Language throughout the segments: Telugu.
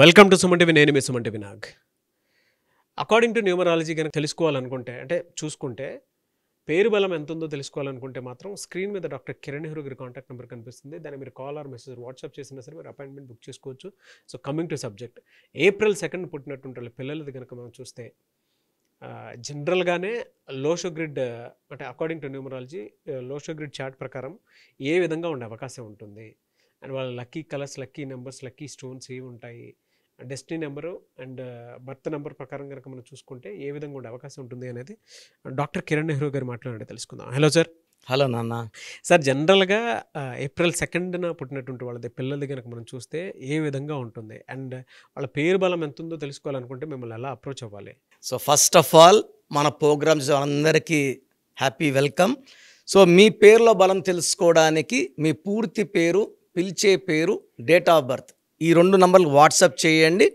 Welcome to Suman TV. నేను మీ Suman TV Nag. According to numerology కనుక తెలుసుకోవాలనుకుంటే అంటే చూసుకుంటే పేరు బలం ఎంత ఉందో తెలుసుకోవాలనుకుంటే మాత్రం స్క్రీన్ మీద డాక్టర్ కిరణ్ నెహ్రూ గారి కాంటాక్ట్ నెంబర్ కనిపిస్తుంది. దాన్ని మీరు కాల్ ఆర్ మెసేజ్ వాట్సాప్ చేసినా సరే మీరు అపాయింట్మెంట్ బుక్ చేసుకోవచ్చు. So coming to subject, April 2 పుట్టినటువంటి పిల్లలది కనుక మనం చూస్తే జనరల్గానే లోషో గ్రిడ్ అంటే according to numerology Lo Shu grid chart ప్రకారం ఏ విధంగా ఉండే అవకాశం ఉంటుంది అండ్ వాళ్ళ lucky colours, lucky numbers, lucky stones ఏవి ఉంటాయి, destiny number and birth number ప్రకారం కనుక మనం చూసుకుంటే ఏ విధంగా ఉండే అవకాశం ఉంటుంది అనేది డాక్టర్ కిరణ్ నెహ్రూ గారు మాట్లాడి తెలుసుకుందాం. Hello sir. హలో నాన్న. సార్, జనరల్గా April 2 పుట్టినటువంటి వాళ్ళది పిల్లలది కనుక మనం చూస్తే ఏ విధంగా ఉంటుంది అండ్ వాళ్ళ పేరు బలం ఎంత ఉందో తెలుసుకోవాలనుకుంటే మిమ్మల్ని ఎలా అప్రోచ్ అవ్వాలి? సో ఫస్ట్ ఆఫ్ ఆల్ మన ప్రోగ్రామ్స్ అందరికీ హ్యాపీ వెల్కమ్. సో మీ పేరులో బలం తెలుసుకోవడానికి మీ పూర్తి పేరు, పిలిచే పేరు, డేట్ ఆఫ్ బర్త్ ఈ 2 నంబర్లు వాట్సాప్ చేయండి.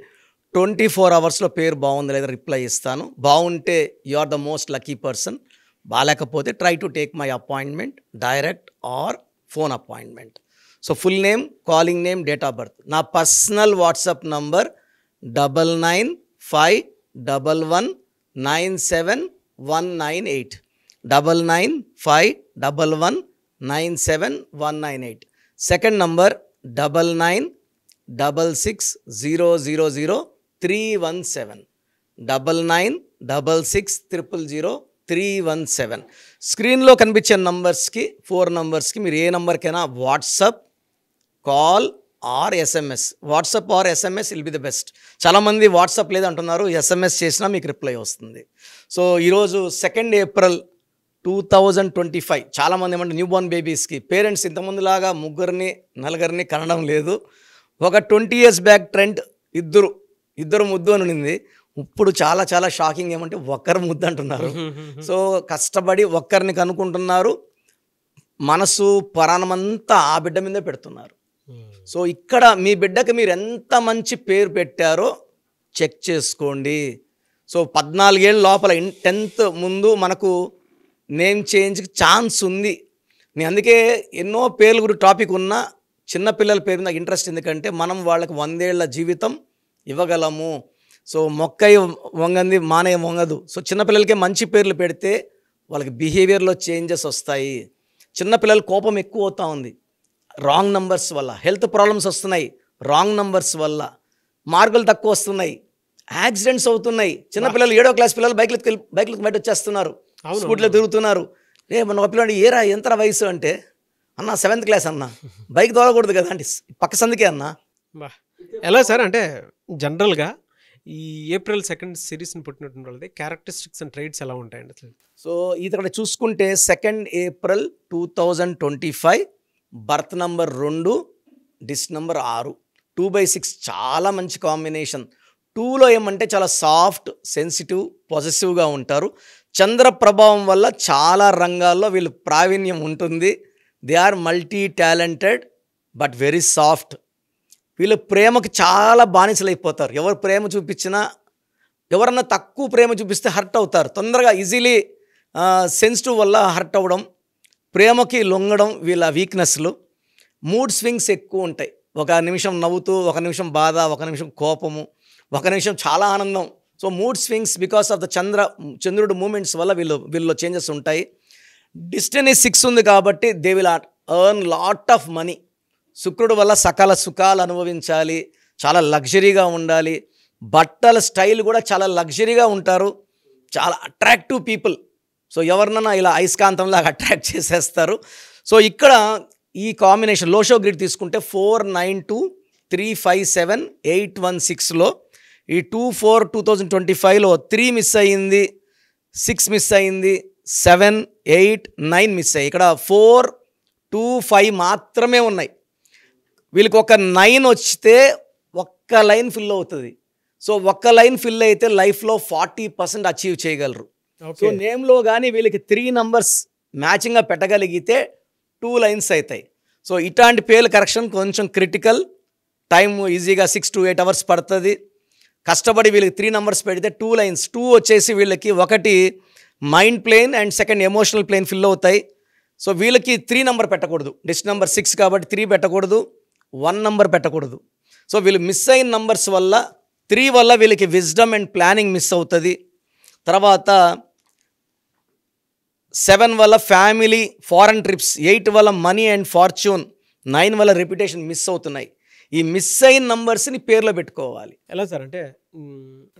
24 అవర్స్లో పేరు బాగుంది లేదా రిప్లై ఇస్తాను. బాగుంటే you are the most lucky person. బాగాలేకపోతే try to take my appointment, direct or phone appointment. So full name, calling name, date of birth. నా personal WhatsApp number 9951197198 9951197198. Second number 9966000317 9966000317. స్క్రీన్లో కనిపించే నంబర్స్కి 4 నంబర్స్కి మీరు ఏ నంబర్కైనా WhatsApp, call or SMS. WhatsApp or SMS will be the best. చాలామంది వాట్సాప్ లేదంటున్నారు, ఎస్ఎంఎస్ చేసినా మీకు రిప్లై వస్తుంది. సో ఈరోజు 2 April 2025. చాలామంది ఏమంటే న్యూ బోర్న్ బేబీస్కి పేరెంట్స్ ఇంతకుముందులాగా 3 4 కనడం లేదు. ఒక 20 years బ్యాక్ ట్రెండ్ ఇద్దరు ముద్దు అని ఉండింది. ఇప్పుడు చాలా షాకింగ్ ఏమంటే ఒక్కరు ముద్దు అంటున్నారు. సో కష్టపడి ఒక్కరిని కనుక్కుంటున్నారు. మనసు ప్రాణమంతా ఆ బిడ్డ మీదే పెడుతున్నారు. సో ఇక్కడ మీ బిడ్డకి మీరు ఎంత మంచి పేరు పెట్టారో చెక్ చేసుకోండి. సో 14 ఏళ్ళ లోపల 10th ముందు మనకు నేమ్ చేంజ్కి ఛాన్స్ ఉంది. నేను అందుకే ఎన్నో పేర్ల గురించి టాపిక్ ఉన్నా చిన్నపిల్లల పేరు నాకు ఇంట్రెస్ట్, ఎందుకంటే మనం వాళ్ళకి 100 ఏళ్ల జీవితం ఇవ్వగలము. సో మొక్కయి వంగంది మానయ్య వంగదు. సో చిన్నపిల్లలకే మంచి పేర్లు పెడితే వాళ్ళకి బిహేవియర్లో చేంజెస్ వస్తాయి. చిన్నపిల్లల కోపం ఎక్కువ అవుతూ ఉంది రాంగ్ నంబర్స్ వల్ల, హెల్త్ ప్రాబ్లమ్స్ వస్తున్నాయి రాంగ్ నంబర్స్ వల్ల, మార్కులు తక్కువ వస్తున్నాయి, యాక్సిడెంట్స్ అవుతున్నాయి. చిన్నపిల్లలు 7వ క్లాస్ పిల్లలు బైక్లకు బయట వచ్చేస్తున్నారు, స్కూటీలో తిరుగుతున్నారు. మన ఒక పిల్లలు ఏరా ఎంతరా వయసు అంటే, అన్న 7th క్లాస్ అన్న, బైక్ తోలకూడదు కదా అంటే పక్క సందుకే అన్న. ఎలా సార్ అంటే జనరల్గా ఈ April 2 సిరీస్ని పుట్టినటువంటి వాళ్ళది క్యారెక్టరిస్టిక్స్ అండ్ ట్రైట్స్ ఎలా ఉంటాయండి అసలు? సో ఇక్కడ చూసుకుంటే 2 April 2025, బర్త్ నంబర్ 2, డిస్ నంబర్ 6, 2/6 చాలా మంచి కాంబినేషన్. 2లో ఏమంటే చాలా సాఫ్ట్, సెన్సిటివ్, పాజిటివ్గా ఉంటారు. చంద్ర ప్రభావం వల్ల చాలా రంగాల్లో వీళ్ళు ప్రావీణ్యం ఉంటుంది. They are multi talented but very soft. వీళ్ళు ప్రేమకు చాలా బానిసలైపోతారు. ఎవరు ప్రేమ చూపించినా, ఎవరన్నా తక్కువ ప్రేమ చూపిస్తే హర్ట్ అవుతారు తొందరగా, ఈజీలీ సెన్సిటివ్ వల్ల హర్ట్ అవ్వడం, ప్రేమకి లొంగడం వీళ్ళ వీక్నెస్లు. మూడ్ స్వింగ్స్ ఎక్కువ ఉంటాయి. ఒక నిమిషం నవ్వుతూ, ఒక నిమిషం బాధ, ఒక నిమిషం కోపము, ఒక నిమిషం చాలా ఆనందం. So mood swings because of the చంద్రుడు మూమెంట్స్ వల్ల వీళ్ళలో చేంజెస్ ఉంటాయి. డెస్టినీ 6 ఉంది కాబట్టి they will earn lot of money. శుక్రుడు వల్ల సకల సుఖాలు అనుభవించాలి, చాలా లగ్జరీగా ఉండాలి, బట్టల స్టైల్ కూడా చాలా లగ్జరీగా ఉంటారు, చాలా అట్రాక్టివ్ పీపుల్. సో ఎవరినైనా ఇలా అయస్కాంతంలాగా అట్రాక్ట్ చేసేస్తారు. సో ఇక్కడ ఈ కాంబినేషన్ లోషో గ్రిడ్ తీసుకుంటే 4923578116లో ఈ 24/2025లో 3 మిస్ అయ్యింది, 6 మిస్ అయ్యింది, 7, 8, 9 మిస్ అయ్యి ఇక్కడ 4, 2, 5 మాత్రమే ఉన్నాయి. వీళ్ళకి ఒక 9 వచ్చితే ఒక్క లైన్ ఫిల్ అవుతుంది. సో ఒక్క లైన్ ఫిల్ అయితే లైఫ్లో 40% అచీవ్ చేయగలరు. సో నేమ్లో కానీ వీళ్ళకి 3 నంబర్స్ మ్యాచింగ్గా పెట్టగలిగితే 2 లైన్స్ అవుతాయి. సో ఇట్లాంటి పేర్ల కరెక్షన్ కొంచెం క్రిటికల్, టైం ఈజీగా 6 to 8 hours పడుతుంది. కష్టపడి వీళ్ళకి 3 నంబర్స్ పెడితే 2 లైన్స్, 2 వచ్చేసి వీళ్ళకి ఒకటి mind plane and second emotional plane fill అవుతాయి. సో వీళ్ళకి 3 నంబర్ పెట్టకూడదు, డిస్ నెంబర్ 6 కాబట్టి 3 పెట్టకూడదు, 1 నంబర్ పెట్టకూడదు. సో వీళ్ళు మిస్ అయిన నంబర్స్ వల్ల 3 వల్ల వీళ్ళకి విజ్డమ్ అండ్ ప్లానింగ్ మిస్ అవుతుంది. తర్వాత 7 వల్ల ఫ్యామిలీ ఫారెన్ ట్రిప్స్, 8 వల్ల మనీ అండ్ ఫార్చ్యూన్, 9 వల్ల రెప్యుటేషన్ మిస్ అవుతున్నాయి. ఈ మిస్ అయిన నంబర్స్ని పేర్లో పెట్టుకోవాలి. ఎలా సార్ అంటే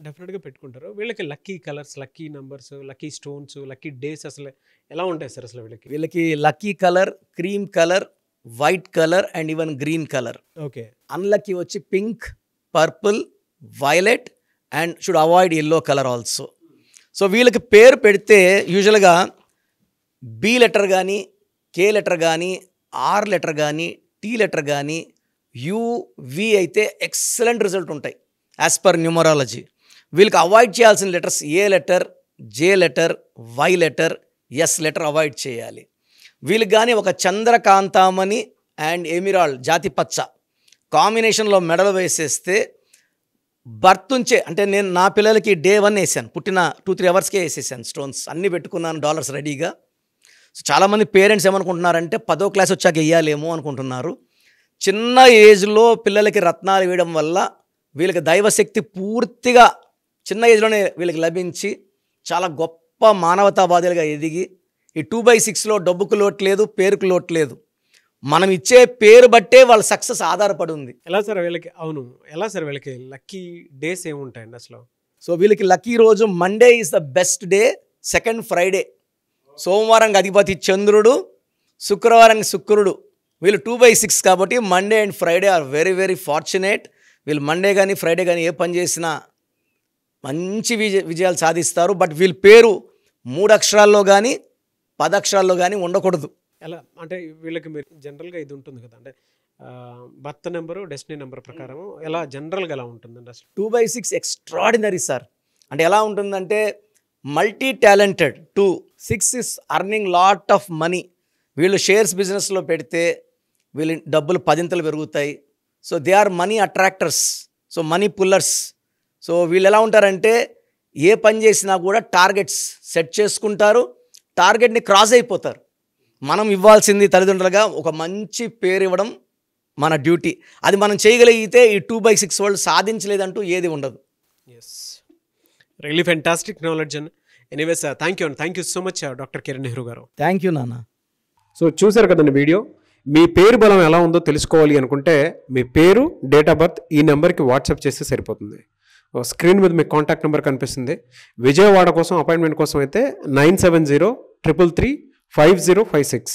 డెఫినెట్గా పెట్టుకుంటారు. వీళ్ళకి lucky colours, lucky numbers, lucky stones, lucky days అసలు ఎలా ఉంటాయి సార్ అసలు వీళ్ళకి lucky colour, cream colour, white colour and even green colour. Okay. Unlucky వచ్చి pink, purple, violet and should avoid yellow colour also. So వీళ్ళకి పేరు పెడితే యూజువల్గా బి లెటర్ కానీ, కే లెటర్ కానీ, ఆర్ లెటర్ కానీ, టీ లెటర్ కానీ, యువి అయితే ఎక్సలెంట్ రిజల్ట్ ఉంటాయి యాజ్ పర్ న్యూమరాలజీ. వీళ్ళకి అవాయిడ్ చేయాల్సిన లెటర్స్ ఏ letter, J letter, Y letter, S letter avoid చేయాలి. వీళ్ళకి కానీ ఒక చంద్రకాంతామణి అండ్ ఎమిరాల్డ్ జాతి పచ్చ కాంబినేషన్లో మెడలు వేసేస్తే బర్త్ నుంచే, అంటే నేను నా పిల్లలకి డే 1 వేసాను, పుట్టిన 2-3 అవర్స్కే వేసేసాను స్టోన్స్, అన్నీ పెట్టుకున్నాను డాలర్స్ రెడీగా. సో చాలామంది పేరెంట్స్ ఏమనుకుంటున్నారంటే 10వ క్లాస్ వచ్చాక వేయాలేమో అనుకుంటున్నారు. చిన్న ఏజ్లో పిల్లలకి రత్నాలు వేయడం వల్ల వీళ్ళకి దైవశక్తి పూర్తిగా చిన్న ఏజ్లోనే వీళ్ళకి లభించి చాలా గొప్ప మానవతావాదులుగా ఎదిగి ఈ 2/6లో డబ్బుకు లోటు లేదు, పేరుకు లోటు లేదు. మనం ఇచ్చే పేరు బట్టే వాళ్ళ సక్సెస్ ఆధారపడి ఉంది. ఎలా సార్ వీళ్ళకి? అవును, ఎలా సార్ వీళ్ళకి లక్కీ డేస్ ఏముంటాయండి అసలు? సో వీళ్ళకి లక్కీ రోజు Monday is the best day, second Friday, సోమవారం అధిపతి చంద్రుడు, శుక్రవారం శుక్రుడు. వీళ్ళు 2/6 కాబట్టి Monday and Friday or very very fortunate. వీళ్ళు మండే కానీ ఫ్రైడే కానీ ఏ పని చేసినా మంచి విజయాలు సాధిస్తారు. బట్ వీళ్ళ పేరు 3 అక్షరాల్లో కానీ 10 అక్షరాల్లో కానీ ఉండకూడదు. ఎలా అంటే వీళ్ళకి మీరు జనరల్గా ఇది ఉంటుంది కదా, అంటే బర్త్ నెంబరు, డెస్టినీ నెంబర్ ప్రకారం ఎలా జనరల్గా ఎలా ఉంటుందండి అసలు? 2/6 ఎక్స్ట్రాడినరీ సార్. అంటే ఎలా ఉంటుందంటే multi talented. 6 is earning lot of money. వీళ్ళు షేర్స్ బిజినెస్లో పెడితే వీళ్ళ డబ్బులు 10 పెరుగుతాయి. So they are money attractors, so money pullers. So వీళ్ళు ఎలా ఉంటారంటే ఏ పని చేసినా కూడా టార్గెట్స్ సెట్ చేసుకుంటారు, టార్గెట్ని క్రాస్ అయిపోతారు. మనం ఇవ్వాల్సింది తల్లిదండ్రులుగా ఒక మంచి పేరు ఇవ్వడం మన డ్యూటీ. అది మనం చేయగలిగితే ఈ 2/6 వాళ్ళు సాధించలేదంటూ ఏది ఉండదు. Yes, really fantastic knowledge and anyways thank you అండి, thank you so much doctor Kiran Nehru garu. Thank you నాన్న. సో చూసారు కదండి వీడియో. మీ పేరు బలం ఎలా ఉందో తెలుసుకోవాలి అనుకుంటే మీ పేరు, డేట్ ఆఫ్ బర్త్ ఈ నెంబర్కి వాట్సాప్ చేస్తే సరిపోతుంది. స్క్రీన్ మీద మీకు కాంటాక్ట్ నెంబర్ కనిపిస్తుంది. విజయవాడ కోసం అపాయింట్మెంట్ కోసం అయితే 9703335056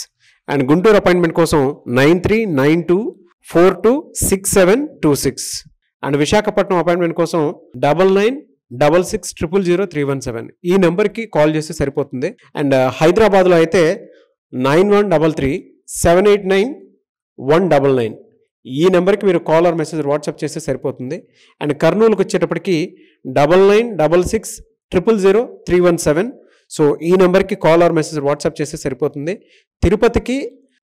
అండ్ గుంటూరు అపాయింట్మెంట్ కోసం 9392426726 అండ్ విశాఖపట్నం అపాయింట్మెంట్ కోసం 9966600317 ఈ నెంబర్కి కాల్ చేస్తే సరిపోతుంది. అండ్ హైదరాబాద్లో అయితే 9133789199 ఈ నెంబర్కి మీరు కాల్ ఆర్ మెసేజ్ వాట్సాప్ చేస్తే సరిపోతుంది. అండ్ కర్నూలుకి వచ్చేటప్పటికి 9966000317 సో ఈ నెంబర్కి కాల్ ఆర్ మెసేజ్ వాట్సాప్ చేస్తే సరిపోతుంది. తిరుపతికి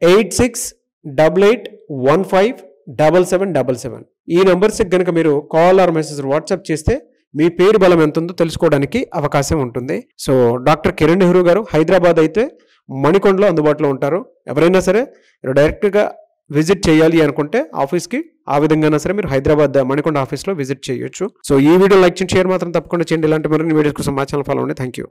8688157777 ఈ నెంబర్స్కి కనుక మీరు కాల్ ఆర్ మెసేజ్ వాట్సాప్ చేస్తే మీ పేరు బలం ఎంత ఉందో తెలుసుకోవడానికి అవకాశం ఉంటుంది. సో డాక్టర్ కిరణ్ నెహ్రూ గారు హైదరాబాద్ అయితే మణికొండలో అందుబాటులో ఉంటారు. ఎవరైనా సరే డైరెక్ట్గా విజిట్ చేయాలి అనుకుంటే ఆఫీస్కి ఆ విధంగా సరే మీరు హైదరాబాద్ మణికొండ ఆఫీస్లో విజిట్ చేయొచ్చు. సో ఈ వీడియో లైక్ చేయండి, షేర్ మాత్రం తప్పకుండా చేయండి. ఇలాంటి మరిన్ని వీడియోస్ కోసం మా ఛానల్ ఫాలో అవ్వండి. Thank you.